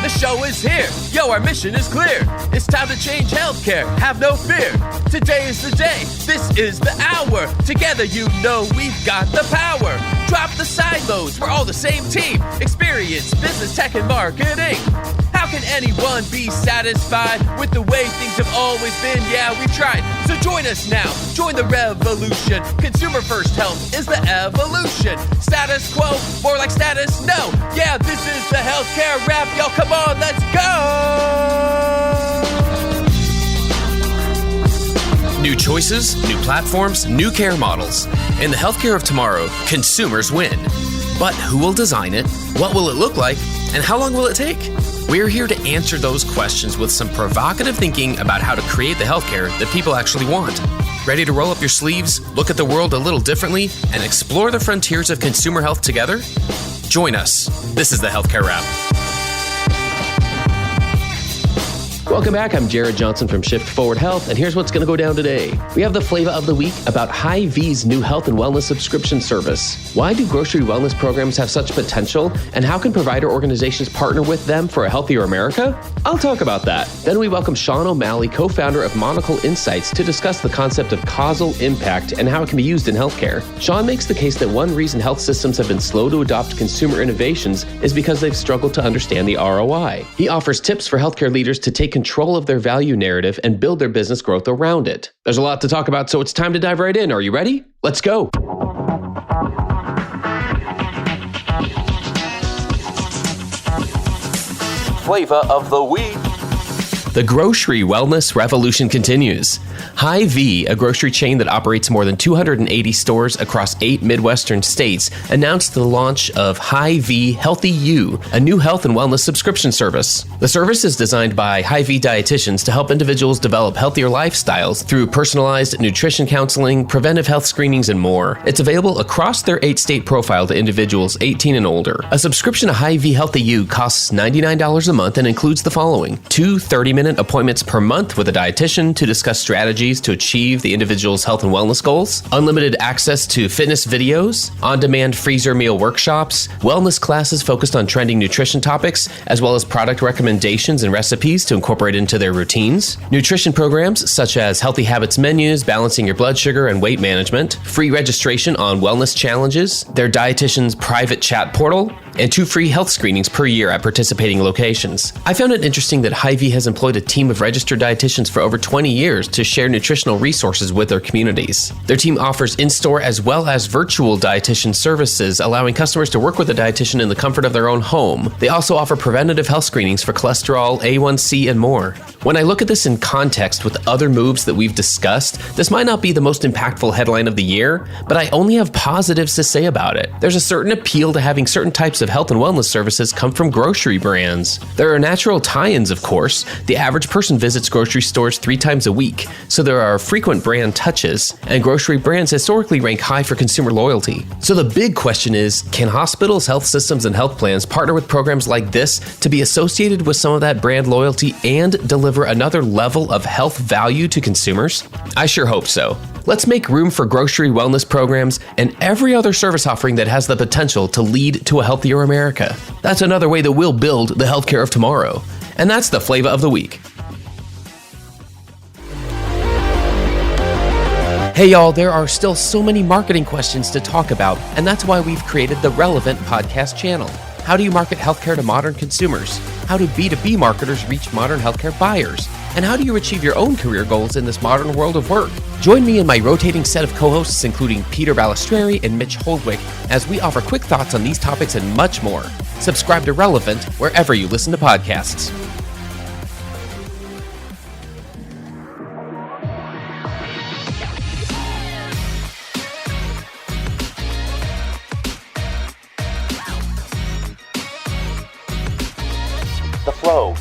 The show is here. Yo, our mission is clear. It's time to change healthcare. Have no fear. Today is the day. This is the hour. Together, you know we've got the power. Drop the silos. We're all the same team. Experience, business, tech, and marketing. How can anyone be satisfied with the way things have always been? Yeah, we've tried. So join us now. Join the revolution. Consumer first health is the evolution. Status quo, more like status no. Yeah, this is the healthcare rap. Y'all, come on, let's go. New choices, new platforms, new care models. In the healthcare of tomorrow, consumers win. But who will design it? What will it look like? And how long will it take? We're here to answer those questions with some provocative thinking about how to create the healthcare that people actually want. Ready to roll up your sleeves, look at the world a little differently, and explore the frontiers of consumer health together? Join us. This is the Healthcare Wrap. Welcome back. I'm Jared Johnson from Shift Forward Health, and here's what's going to go down today. We have the Flava of the week about Hy-Vee's new health and wellness subscription service. Why do grocery wellness programs have such potential, and how can provider organizations partner with them for a healthier America? I'll talk about that. Then we welcome Sean O'Malley, co-founder of Monocle Insights, to discuss the concept of causal impact and how it can be used in healthcare. Sean makes the case that one reason health systems have been slow to adopt consumer innovations is because they've struggled to understand the ROI. He offers tips for healthcare leaders to take control of their value narrative and build their business growth around it. There's a lot to talk about, so it's time to dive right in. Are you ready? Let's go. Flava of the week. The grocery wellness revolution continues. Hy-Vee, a grocery chain that operates more than 280 stores across 8 Midwestern states, announced the launch of Hy-Vee Healthy You, a new health and wellness subscription service. The service is designed by Hy-Vee dietitians to help individuals develop healthier lifestyles through personalized nutrition counseling, preventive health screenings, and more. It's available across their 8-state profile to individuals 18 and older. A subscription to Hy-Vee Healthy You costs $99 a month and includes the following: 2 30-minute appointments per month with a dietitian to discuss strategies to achieve the individual's health and wellness goals, unlimited access to fitness videos, on-demand freezer meal workshops, wellness classes focused on trending nutrition topics, as well as product recommendations and recipes to incorporate into their routines, nutrition programs such as healthy habits menus, balancing your blood sugar and weight management, free registration on wellness challenges, their dietitian's private chat portal, and 2 free health screenings per year at participating locations. I found it interesting that Hy-Vee has employed a team of registered dietitians for over 20 years to share nutritional resources with their communities. Their team offers in-store as well as virtual dietitian services, allowing customers to work with a dietitian in the comfort of their own home. They also offer preventative health screenings for cholesterol, A1C, and more. When I look at this in context with other moves that we've discussed, this might not be the most impactful headline of the year, but I only have positives to say about it. There's a certain appeal to having certain types of health and wellness services come from grocery brands. There are natural tie-ins, of course. The average person visits grocery stores 3 times a week, so there are frequent brand touches, and grocery brands historically rank high for consumer loyalty. So the big question is, can hospitals, health systems, and health plans partner with programs like this to be associated with some of that brand loyalty and deliver another level of health value to consumers? I sure hope so. Let's make room for grocery wellness programs and every other service offering that has the potential to lead to a healthier America. That's another way that we'll build the healthcare of tomorrow. And that's the Flava of the week. Hey y'all, there are still so many marketing questions to talk about, and that's why we've created the Relevant podcast channel. How do you market healthcare to modern consumers? How do B2B marketers reach modern healthcare buyers? And how do you achieve your own career goals in this modern world of work? Join me and my rotating set of co-hosts, including Peter Balistreri and Mitch Holdwick, as we offer quick thoughts on these topics and much more. Subscribe to Relevant wherever you listen to podcasts. The flow.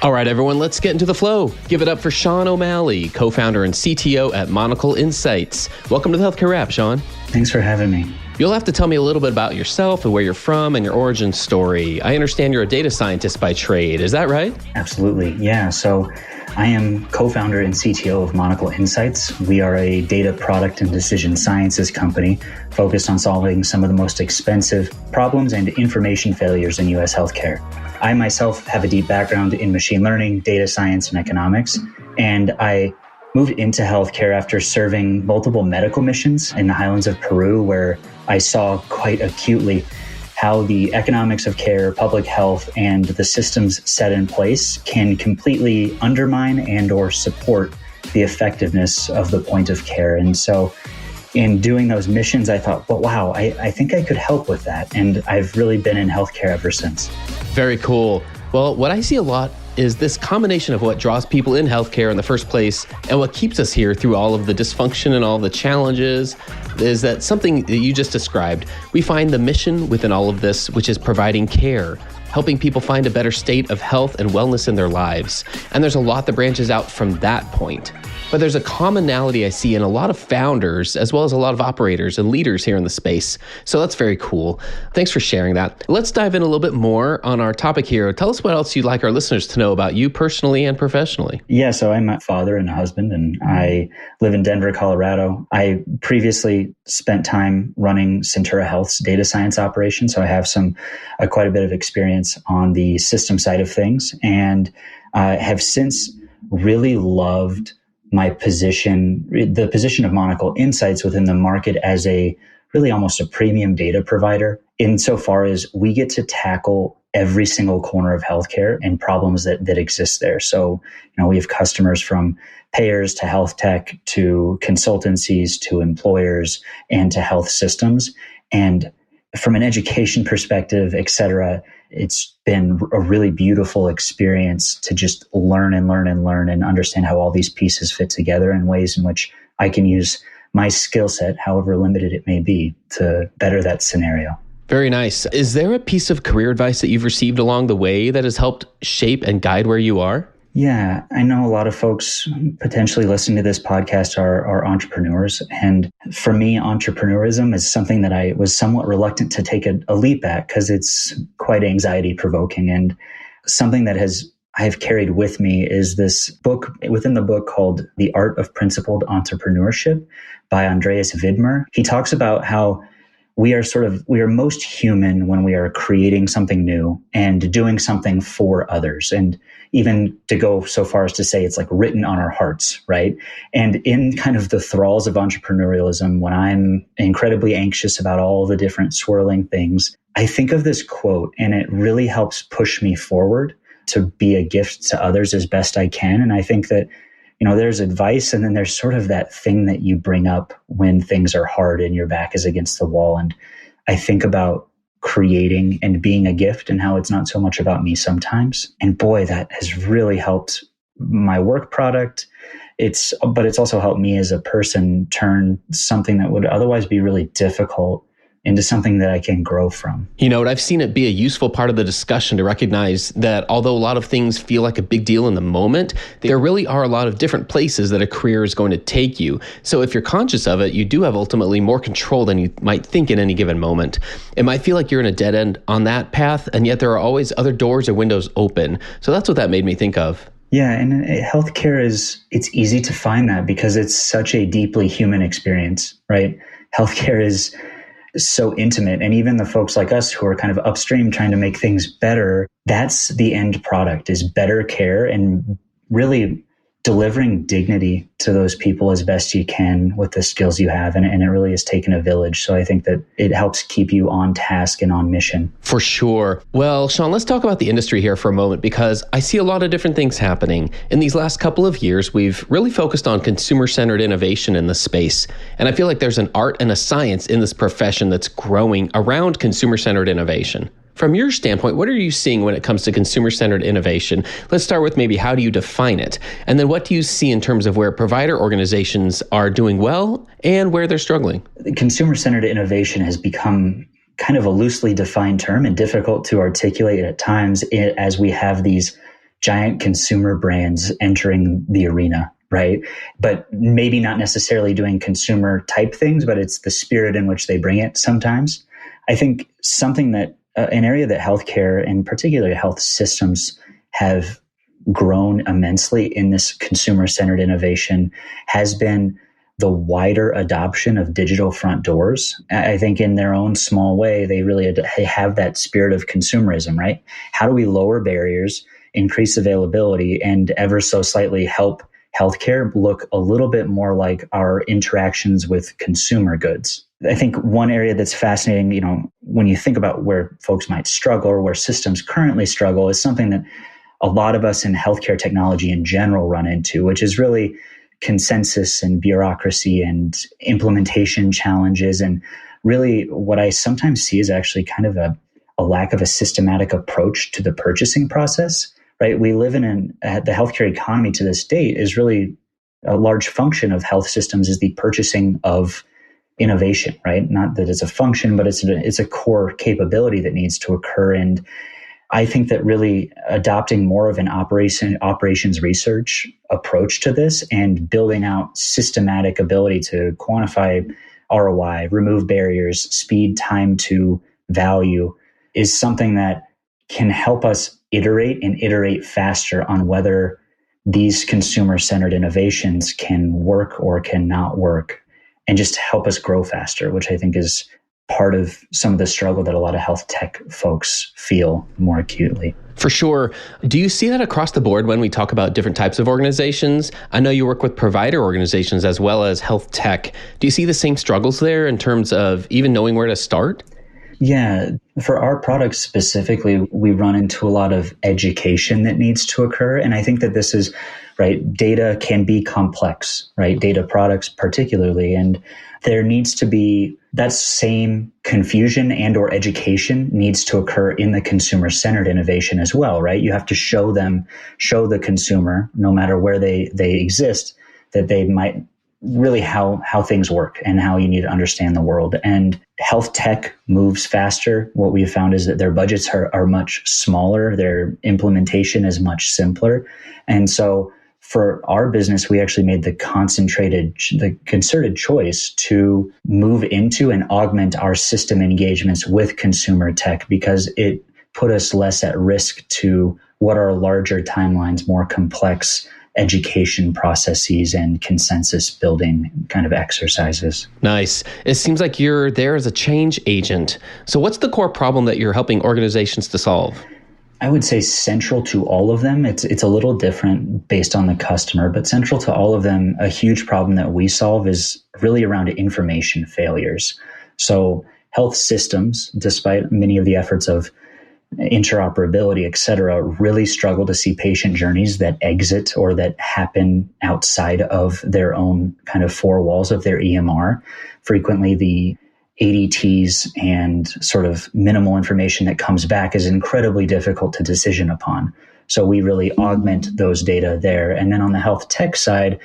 All right, everyone, let's get into the flow. Give it up for Sean O'Malley, co-founder and CTO at Monocle Insights. Welcome to the Healthcare Wrap, Sean. Thanks for having me. You'll have to tell me a little bit about yourself and where you're from and your origin story. I understand you're a data scientist by trade. Is that right? Absolutely. Yeah. So I am co-founder and CTO of Monocle Insights. We are a data product and decision sciences company focused on solving some of the most expensive problems and information failures in U.S. healthcare. I myself have a deep background in machine learning, data science, and economics, and I moved into healthcare after serving multiple medical missions in the highlands of Peru, where I saw quite acutely how the economics of care, public health, and the systems set in place can completely undermine and or support the effectiveness of the point of care. And so in doing those missions, I thought, well, wow, I think I could help with that. And I've really been in healthcare ever since. Very cool. Well, what I see a lot is this combination of what draws people in healthcare in the first place and what keeps us here through all of the dysfunction and all the challenges is that something that you just described. We find the mission within all of this, which is providing care, helping people find a better state of health and wellness in their lives. And there's a lot that branches out from that point. But there's a commonality I see in a lot of founders, as well as a lot of operators and leaders here in the space. So that's very cool. Thanks for sharing that. Let's dive in a little bit more on our topic here. Tell us what else you'd like our listeners to know about you personally and professionally. Yeah, so I'm a father and a husband, and I live in Denver, Colorado. I previously spent time running Centura Health's data science operation, so I have quite a bit of experience on the system side of things, and have since really loved my position, the position of Monocle Insights within the market as a really almost a premium data provider, insofar as we get to tackle every single corner of healthcare and problems that exist there. So, we have customers from payers to health tech to consultancies to employers and to health systems. And from an education perspective, et cetera, it's been a really beautiful experience to just learn and understand how all these pieces fit together in ways in which I can use my skill set, however limited it may be, to better that scenario. Very nice. Is there a piece of career advice that you've received along the way that has helped shape and guide where you are? Yeah, I know a lot of folks potentially listening to this podcast are entrepreneurs. And for me, entrepreneurism is something that I was somewhat reluctant to take a leap at because it's quite anxiety provoking. And something that I've carried with me is this book within the book called The Art of Principled Entrepreneurship by Andreas Widmer. He talks about how we are most human when we are creating something new and doing something for others. And even to go so far as to say it's like written on our hearts, right? And in kind of the thralls of entrepreneurialism, when I'm incredibly anxious about all the different swirling things, I think of this quote and it really helps push me forward to be a gift to others as best I can. And I think that, there's advice and then there's sort of that thing that you bring up when things are hard and your back is against the wall. And I think about creating and being a gift and how it's not so much about me sometimes. And boy, that has really helped my work product. But it's also helped me as a person turn something that would otherwise be really difficult into something that I can grow from. I've seen it be a useful part of the discussion to recognize that although a lot of things feel like a big deal in the moment, there really are a lot of different places that a career is going to take you. So if you're conscious of it, you do have ultimately more control than you might think in any given moment. It might feel like you're in a dead end on that path, and yet there are always other doors or windows open. So that's what that made me think of. Yeah, and healthcare it's easy to find that because it's such a deeply human experience, right? Healthcare is so intimate. And even the folks like us who are kind of upstream trying to make things better, that's the end product, is better care and really delivering dignity to those people as best you can with the skills you have. And it really has taken a village. So I think that it helps keep you on task and on mission. For sure. Well, Sean, let's talk about the industry here for a moment, because I see a lot of different things happening. In these last couple of years, we've really focused on consumer-centered innovation in the space. And I feel like there's an art and a science in this profession that's growing around consumer-centered innovation. From your standpoint, what are you seeing when it comes to consumer-centered innovation? Let's start with maybe how do you define it? And then what do you see in terms of where provider organizations are doing well and where they're struggling? Consumer-centered innovation has become kind of a loosely defined term and difficult to articulate at times as we have these giant consumer brands entering the arena, right? But maybe not necessarily doing consumer type things, but it's the spirit in which they bring it sometimes. I think something that an area that healthcare and particularly health systems have grown immensely in this consumer-centered innovation has been the wider adoption of digital front doors. I think in their own small way, they really have that spirit of consumerism, right? How do we lower barriers, increase availability, and ever so slightly help healthcare look a little bit more like our interactions with consumer goods? I think one area that's fascinating, when you think about where folks might struggle or where systems currently struggle, is something that a lot of us in healthcare technology in general run into, which is really consensus and bureaucracy and implementation challenges. And really what I sometimes see is actually kind of a lack of a systematic approach to the purchasing process, right? We live in the healthcare economy to this date is really a large function of health systems is the purchasing of innovation, right? Not that it's a function, but it's a core capability that needs to occur. And I think that really adopting more of an operations research approach to this and building out systematic ability to quantify ROI, remove barriers, speed time to value is something that can help us iterate faster on whether these consumer-centered innovations can work or cannot work, and just help us grow faster, which I think is part of some of the struggle that a lot of health tech folks feel more acutely. For sure. Do you see that across the board when we talk about different types of organizations? I know you work with provider organizations as well as health tech. Do you see the same struggles there in terms of even knowing where to start? Yeah. For our products specifically, we run into a lot of education that needs to occur. And I think that this is, right, data can be complex, right? Data products particularly. And there needs to be that same confusion and or education needs to occur in the consumer-centered innovation as well, right? You have to show the consumer, no matter where they exist, that they might really how things work and how you need to understand the world. And health tech moves faster. What we've found is that their budgets are much smaller. Their implementation is much simpler. And so for our business, we actually made the concerted choice to move into and augment our system engagements with consumer tech because it put us less at risk to what are larger timelines, more complex education processes and consensus building kind of exercises. Nice. It seems like you're there as a change agent. So what's the core problem that you're helping organizations to solve? I would say central to all of them, it's a little different based on the customer, but central to all of them, a huge problem that we solve is really around information failures. So health systems, despite many of the efforts of interoperability, et cetera, really struggle to see patient journeys that exit or that happen outside of their own kind of four walls of their EMR. Frequently, the ADTs and sort of minimal information that comes back is incredibly difficult to decision upon. So we really augment those data there. And then on the health tech side,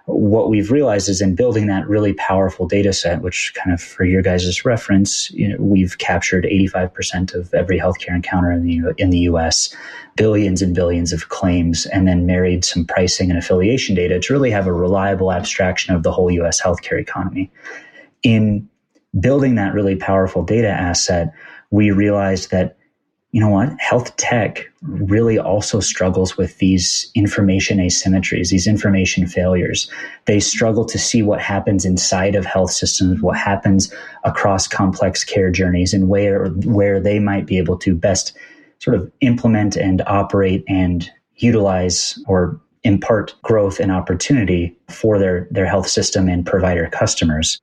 what we've realized is in building that really powerful data set, which kind of for your guys' reference, we've captured 85% of every healthcare encounter in the US, billions and billions of claims, and then married some pricing and affiliation data to really have a reliable abstraction of the whole US healthcare economy. In building that really powerful data asset, we realized that, health tech really also struggles with these information asymmetries, these information failures. They struggle to see what happens inside of health systems, what happens across complex care journeys, and where they might be able to best sort of implement and operate and utilize or impart growth and opportunity for their health system and provider customers.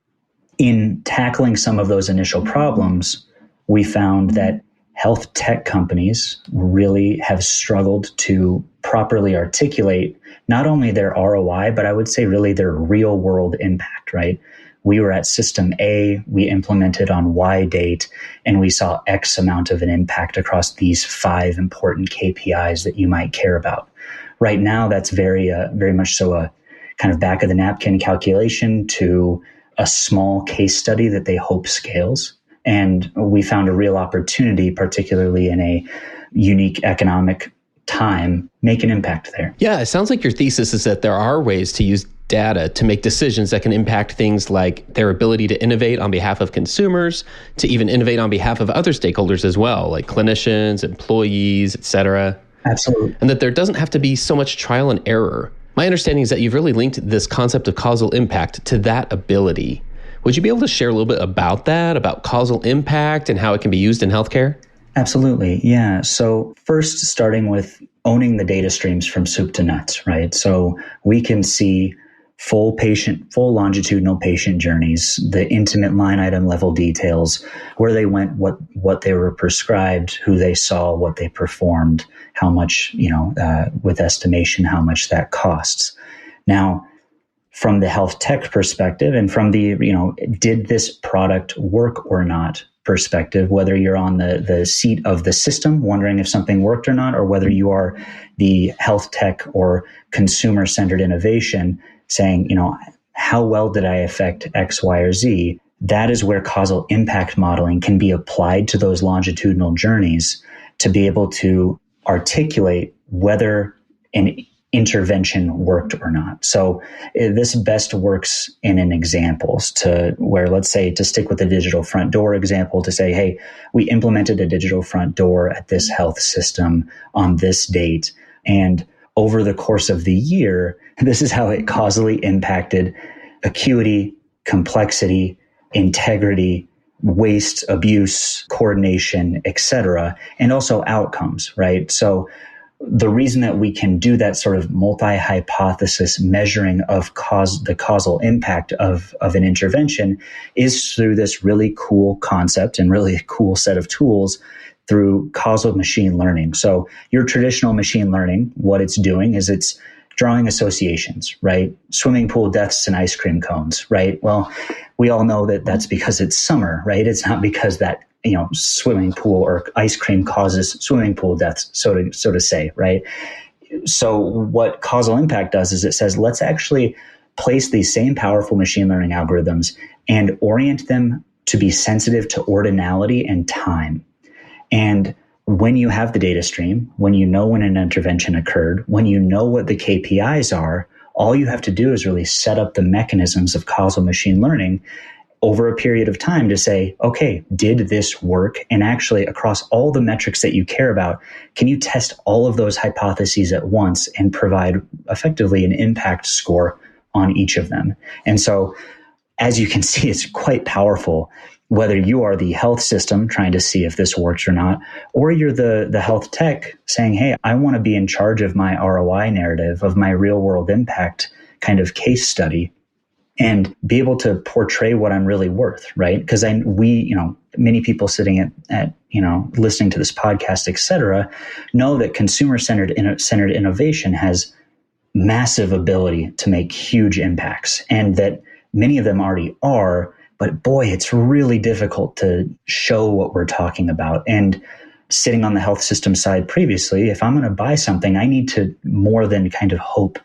In tackling some of those initial problems, we found that health tech companies really have struggled to properly articulate not only their ROI, but I would say really their real world impact, right? We were at system A, we implemented on Y date, and we saw X amount of an impact across these 5 important KPIs that you might care about. Right now, that's very much so a kind of back of the napkin calculation to a small case study that they hope scales. And we found a real opportunity, particularly in a unique economic time make an impact there. Yeah, it sounds like your thesis is that there are ways to use data to make decisions that can impact things like their ability to innovate on behalf of consumers, to even innovate on behalf of other stakeholders as well, like clinicians, employees, et cetera. Absolutely. And that there doesn't have to be so much trial and error. My understanding is that you've really linked this concept of causal impact to that ability. Would you be able to share a little bit about that, about causal impact and how it can be used in healthcare? Absolutely. Yeah. So first, starting with owning the data streams from soup to nuts, right? So we can see full longitudinal patient journeys, the intimate line item level details, where they went, what they were prescribed, who they saw, what they performed, how much, with estimation, how much that costs. Now, from the health tech perspective and from the, did this product work or not perspective, whether you're on the seat of the system wondering if something worked or not, or whether you are the health tech or consumer-centered innovation saying, how well did I affect X, Y, or Z? That is where causal impact modeling can be applied to those longitudinal journeys to be able to articulate whether an intervention worked or not. So this best works in an examples to where, let's say, to stick with the digital front door example, to say, hey, we implemented a digital front door at this health system on this date. And over the course of the year, this is how it causally impacted acuity, complexity, integrity, waste, abuse, coordination, etc., and also outcomes, right? So the reason that we can do that sort of multi-hypothesis measuring of the causal impact of an intervention is through this really cool concept and really cool set of tools through causal machine learning. So your traditional machine learning, what it's doing is it's drawing associations, right? Swimming pool deaths and ice cream cones, right? Well, we all know that that's because it's summer, right? It's not because that swimming pool or ice cream causes swimming pool deaths, so to say, right? So what causal impact does is it says, let's actually place these same powerful machine learning algorithms and orient them to be sensitive to ordinality and time. And when you have the data stream, when you know when an intervention occurred, when you know what the KPIs are, all you have to do is really set up the mechanisms of causal machine learning over a period of time to say, okay, did this work? And actually, across all the metrics that you care about, can you test all of those hypotheses at once and provide effectively an impact score on each of them? And so, as you can see, it's quite powerful, whether you are the health system trying to see if this works or not, or you're the health tech saying, hey, I want to be in charge of my ROI narrative, of my real world impact kind of case study, and be able to portray what I'm really worth, right? Because many people sitting at listening to this podcast, et cetera, know that consumer-centered innovation has massive ability to make huge impacts, and that many of them already are, but boy, it's really difficult to show what we're talking about. And sitting on the health system side previously, if I'm going to buy something, I need to more than kind of hope,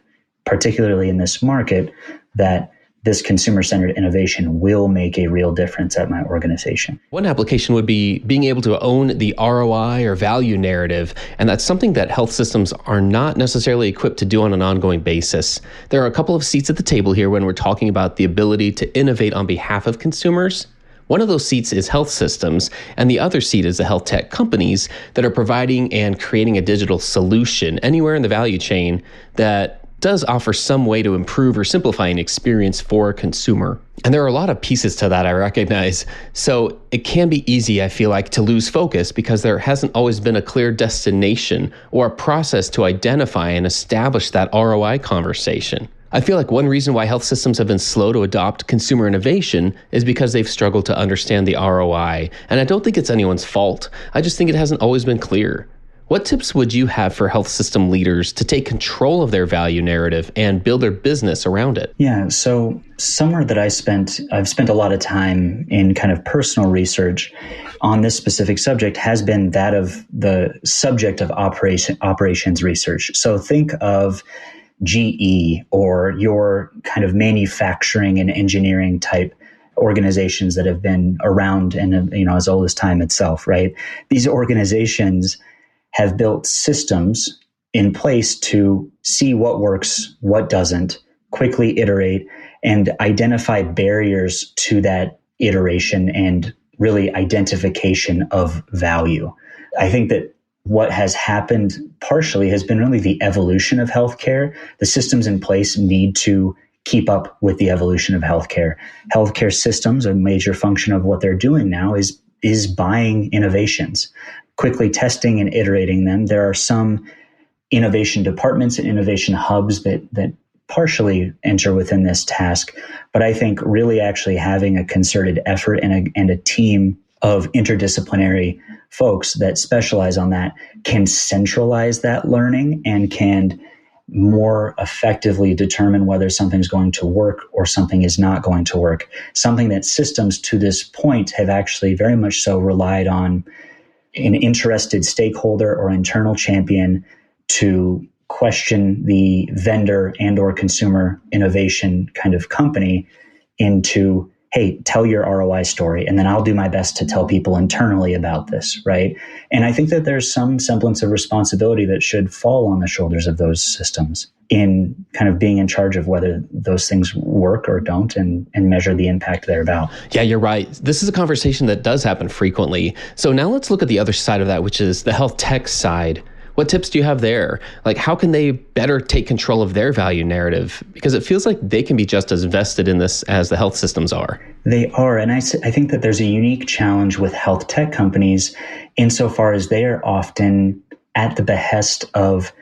particularly in this market, that this consumer-centered innovation will make a real difference at my organization. One application would be being able to own the ROI or value narrative, and that's something that health systems are not necessarily equipped to do on an ongoing basis. There are a couple of seats at the table here when we're talking about the ability to innovate on behalf of consumers. One of those seats is health systems, and the other seat is the health tech companies that are providing and creating a digital solution anywhere in the value chain that does offer some way to improve or simplify an experience for a consumer. And there are a lot of pieces to that, I recognize. So it can be easy, I feel like, to lose focus because there hasn't always been a clear destination or a process to identify and establish that ROI conversation. I feel like one reason why health systems have been slow to adopt consumer innovation is because they've struggled to understand the ROI. And I don't think it's anyone's fault. I just think it hasn't always been clear. What tips would you have for health system leaders to take control of their value narrative and build their business around it? Yeah, so somewhere that I've spent a lot of time in kind of personal research on this specific subject has been that of the subject of operations research. So think of GE or your kind of manufacturing and engineering type organizations that have been around and as old as time itself, right? These organizations have built systems in place to see what works, what doesn't, quickly iterate, and identify barriers to that iteration and really identification of value. I think that what has happened partially has been really the evolution of healthcare. The systems in place need to keep up with the evolution of healthcare. Healthcare systems, a major function of what they're doing now is buying innovations, quickly testing and iterating them. There are some innovation departments and innovation hubs that partially enter within this task. But I think really actually having a concerted effort and a team of interdisciplinary folks that specialize on that can centralize that learning and can more effectively determine whether something's going to work or something is not going to work. Something that systems to this point have actually very much so relied on an interested stakeholder or internal champion to question the vendor and or consumer innovation kind of company into, hey, tell your ROI story, and then I'll do my best to tell people internally about this, right? And I think that there's some semblance of responsibility that should fall on the shoulders of those systems in kind of being in charge of whether those things work or don't and measure the impact they're about. Yeah, you're right. This is a conversation that does happen frequently. So now let's look at the other side of that, which is the health tech side. What tips do you have there? Like, how can they better take control of their value narrative? Because it feels like they can be just as vested in this as the health systems are. They are. And I think that there's a unique challenge with health tech companies insofar as they are often at the behest of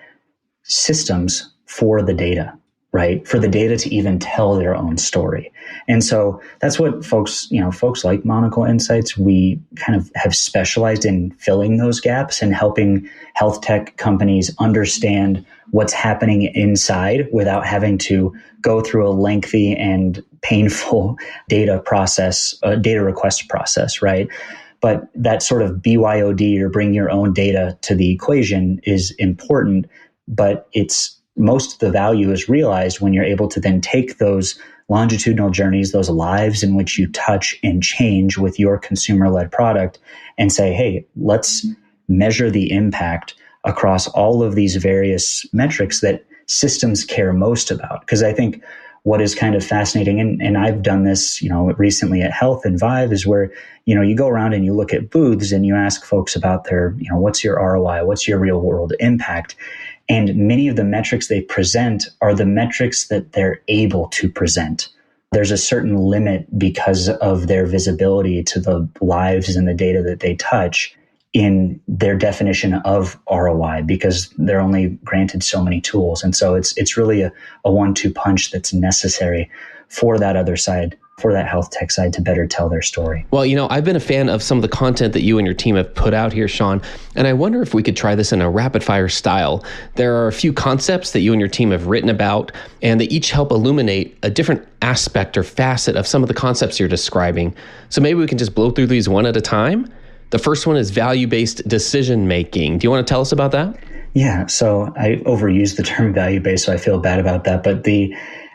systems for the data, right? For the data to even tell their own story. And so that's what folks like Monocle Insights, we kind of have specialized in filling those gaps and helping health tech companies understand what's happening inside without having to go through a lengthy and painful data request process, right? But that sort of BYOD, or bring your own data to the equation, is important, but most of the value is realized when you're able to then take those longitudinal journeys, those lives in which you touch and change with your consumer-led product, and say, hey, let's measure the impact across all of these various metrics that systems care most about. Because I think what is kind of fascinating, and I've done this, recently at Health and Vive, is where, you go around and you look at booths and you ask folks about their, what's your ROI? What's your real world impact? And many of the metrics they present are the metrics that they're able to present. There's a certain limit because of their visibility to the lives and the data that they touch in their definition of ROI, because they're only granted so many tools. And so it's really a 1-2 punch that's necessary for that other side, for that health tech side, to better tell their story. Well, I've been a fan of some of the content that you and your team have put out here, Sean, and I wonder if we could try this in a rapid fire style. There are a few concepts that you and your team have written about, and they each help illuminate a different aspect or facet of some of the concepts you're describing. So maybe we can just blow through these one at a time. The first one is value-based decision-making. Do you want to tell us about that? Yeah, so I overused the term value-based, so I feel bad about that. But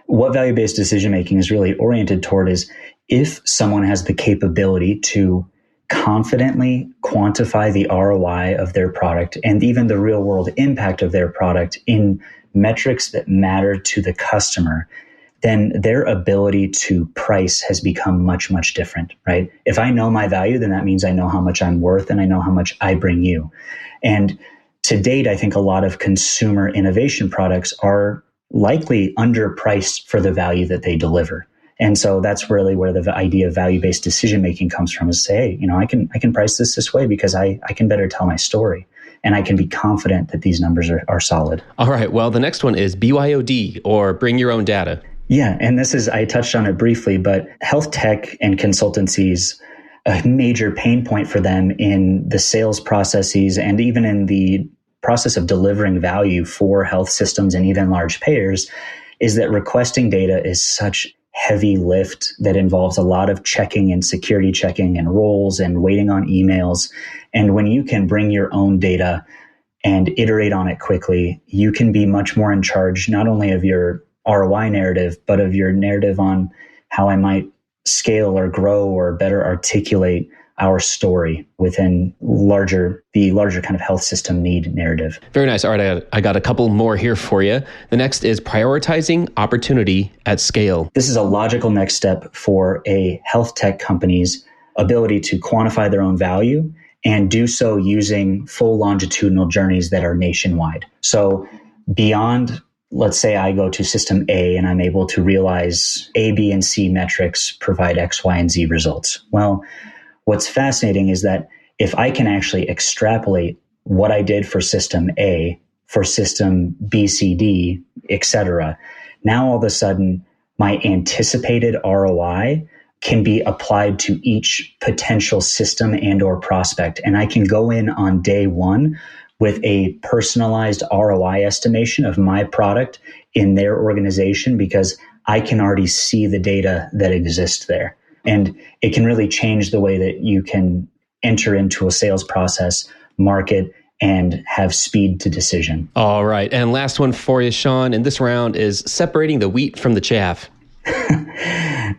what value-based decision-making is really oriented toward is if someone has the capability to confidently quantify the ROI of their product and even the real-world impact of their product in metrics that matter to the customer, then their ability to price has become much, much different, right? If I know my value, then that means I know how much I'm worth and I know how much I bring you. And to date, I think a lot of consumer innovation products are likely underpriced for the value that they deliver. And so that's really where the idea of value-based decision-making comes from, is say, hey, I can price this way because I can better tell my story. And I can be confident that these numbers are solid. All right. Well, the next one is BYOD, or bring your own data. Yeah. And I touched on it briefly, but health tech and consultancies, a major pain point for them in the sales processes and even in the process of delivering value for health systems and even large payers, is that requesting data is such heavy lift that involves a lot of checking and security checking and roles and waiting on emails. And when you can bring your own data and iterate on it quickly, you can be much more in charge, not only of your ROI narrative, but of your narrative on how I might scale or grow or better articulate our story within the larger kind of health system need narrative. Very nice. All right, I got a couple more here for you. The next is prioritizing opportunity at scale. This is a logical next step for a health tech company's ability to quantify their own value and do so using full longitudinal journeys that are nationwide. So beyond, let's say I go to system A and I'm able to realize A, B, and C metrics provide X, Y, and Z results. Well, what's fascinating is that if I can actually extrapolate what I did for system A, for system B, C, D, etc., now all of a sudden my anticipated ROI can be applied to each potential system and or prospect. And I can go in on day one with a personalized ROI estimation of my product in their organization because I can already see the data that exists there. And it can really change the way that you can enter into a sales process, market, and have speed to decision. All right. And last one for you, Sean, in this round is separating the wheat from the chaff.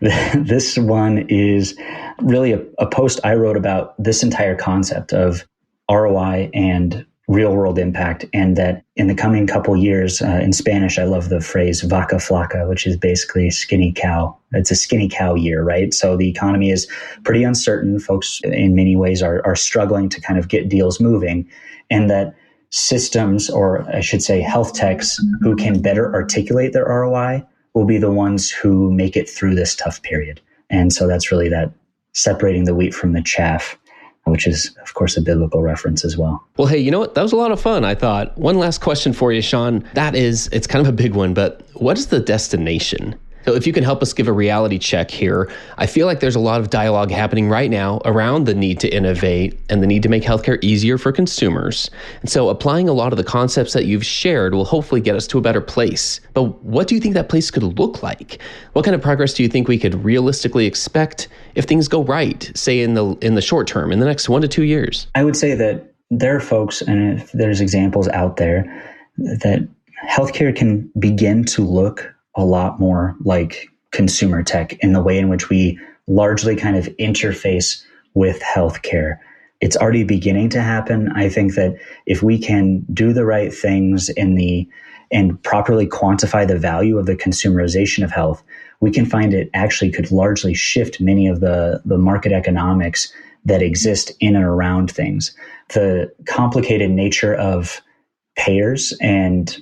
This one is really a post I wrote about this entire concept of ROI and real world impact. And that in the coming couple years, in Spanish, I love the phrase vaca flaca, which is basically skinny cow. It's a skinny cow year, right? So the economy is pretty uncertain. Folks in many ways are struggling to kind of get deals moving. And that systems, or I should say health techs who can better articulate their ROI will be the ones who make it through this tough period. And so that's really that separating the wheat from the chaff, which is, of course, a biblical reference as well. Well, hey, you know what? That was a lot of fun, I thought. One last question for you, Sean. It's kind of a big one, but what is the destination? So if you can help us give a reality check here, I feel like there's a lot of dialogue happening right now around the need to innovate and the need to make healthcare easier for consumers. And so applying a lot of the concepts that you've shared will hopefully get us to a better place. But what do you think that place could look like? What kind of progress do you think we could realistically expect if things go right, say in the short term, in the next 1 to 2 years? I would say that there are folks, and if there's examples out there, that healthcare can begin to look a lot more like consumer tech in the way in which we largely kind of interface with healthcare. It's already beginning to happen. I think that if we can do the right things and properly quantify the value of the consumerization of health, we can find it actually could largely shift many of the market economics that exist in and around things. The complicated nature of payers and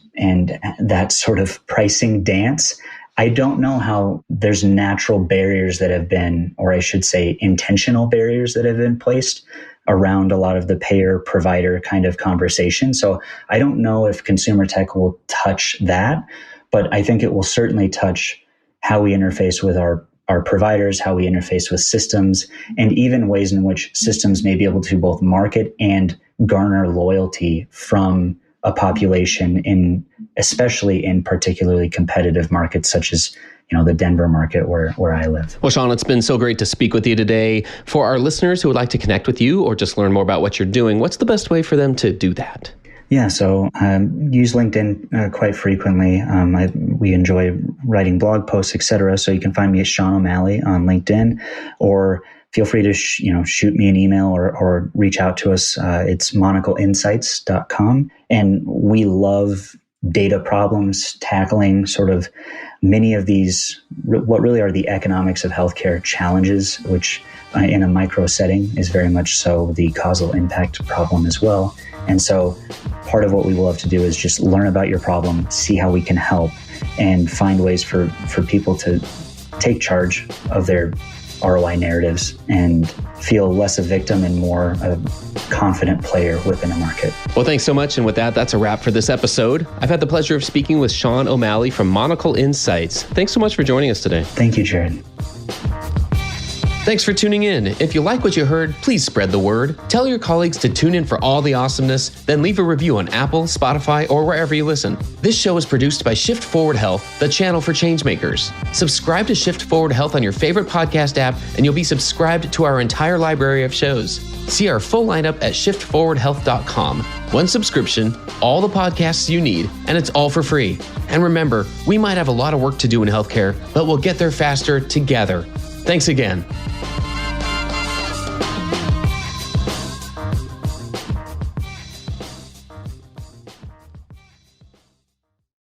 that sort of pricing dance, I don't know how there's natural barriers that have been, or I should say intentional barriers that have been placed around a lot of the payer provider kind of conversation. So I don't know if consumer tech will touch that, but I think it will certainly touch how we interface with our providers, how we interface with systems, and even ways in which systems may be able to both market and garner loyalty from a population especially in particularly competitive markets such as, the Denver market where I live. Well, Sean, it's been so great to speak with you today. For our listeners who would like to connect with you or just learn more about what you're doing, what's the best way for them to do that? Yeah, so use LinkedIn quite frequently. We enjoy writing blog posts, etc. So you can find me at Sean O'Malley on LinkedIn, or feel free to shoot me an email or reach out to us. It's monocleinsights.com. And we love data problems, tackling sort of many of these, what really are the economics of healthcare challenges, which in a micro setting is very much so the causal impact problem as well. And so part of what we love to do is just learn about your problem, see how we can help, and find ways for people to take charge of their ROI narratives and feel less a victim and more a confident player within a market. Well, thanks so much. And with that, that's a wrap for this episode. I've had the pleasure of speaking with Sean O'Malley from Monocle Insights. Thanks so much for joining us today. Thank you, Jared. Thanks for tuning in. If you like what you heard, please spread the word. Tell your colleagues to tune in for all the awesomeness, then leave a review on Apple, Spotify, or wherever you listen. This show is produced by Shift Forward Health, the channel for changemakers. Subscribe to Shift Forward Health on your favorite podcast app, and you'll be subscribed to our entire library of shows. See our full lineup at shiftforwardhealth.com. One subscription, all the podcasts you need, and it's all for free. And remember, we might have a lot of work to do in healthcare, but we'll get there faster together. Thanks again.